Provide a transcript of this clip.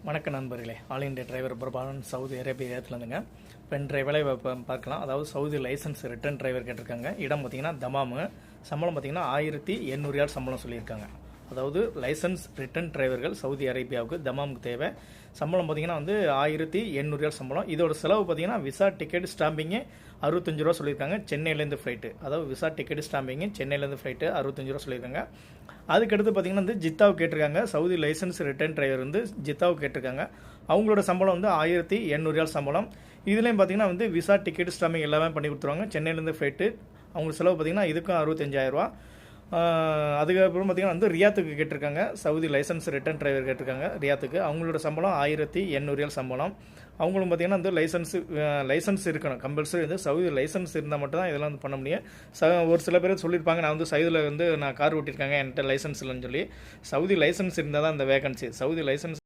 வணக்க நண்பர்களே, all India driver Prabhakaran Saudi அரேபியாத்துலேருந்துங்க. பெண் டிரைவரை பார்க்கலாம். அதாவது சவுதி லைசன்ஸ் ரிட்டர்ன் டிரைவர் கேட்டிருக்காங்க. இடம் பார்த்தீங்கன்னா தமாமு. சம்பளம் பார்த்தீங்கன்னா 1800 ரியால் சம்பளம் சொல்லியிருக்காங்க. அதாவது லைசன்ஸ் ரிட்டர்ன் டிரைவர்கள் சவுதி அரேபியாவுக்கு தமாமுக்கு தேவை. சம்பளம் பார்த்தீங்கன்னா 1800 ரியால் சம்பளம். இதோட செலவு பார்த்தீங்கன்னா விசா டிக்கெட் ஸ்டாம்பிங்கு 65 ரூபா சொல்லியிருக்காங்க. சென்னையிலேருந்து ஃப்ளைட்டு, அதாவது விசா டிக்கெட் ஸ்டாம்பிங்கு சென்னையிலேருந்து ஃப்ளைட்டு 65 ரூபா சொல்லியிருக்காங்க. அதுக்கடுத்து பார்த்தீங்கன்னா ஜித்தாவுக்கு கேட்டிருக்காங்க. சவுதி லைசன்ஸ் ரிட்டர்ன் டிரைவர் ஜித்தாவுக்கு கேட்டிருக்காங்க. அவங்களோட சம்பளம் 1800 ரியால் சம்பளம். இதுலேயும் பார்த்தீங்கன்னா விசா டிக்கெட் ஸ்டாம்பிங் எல்லாமே பண்ணி கொடுத்துருவாங்க. சென்னையிலேருந்து ஃப்ளைட்டு. அவங்களுக்கு செலவு பார்த்தீங்கன்னா இதுக்கும் 65,000 ரூபா. அதுக்கப்புறம் பார்த்தீங்கன்னா ரியாத்துக்கு கேட்டிருக்காங்க. சவுதி லைசன்ஸ் ரிட்டர்ன் டிரைவர் கேட்டிருக்காங்க ரியாத்துக்கு. அவங்களோட சம்பளம் 1800 ரியால் சம்பளம். அவங்களும் பார்த்தீங்கன்னா லைசன்ஸ் இருக்கணும் கம்பல்சரி. சவுதி லைசன்ஸ் இருந்தால் மட்டும் தான் இதெல்லாம் பண்ண முடியும். ஒரு சில பேர் சொல்லியிருப்பாங்க, நான் சவுதியில் நான் கார் ஓட்டியிருக்காங்க, என்கிட்ட லைசன்ஸ் இல்லைன்னு சொல்லி. சவுதி லைசன்ஸ் இருந்தால் தான் அந்த வேகன்சி. Saudi licence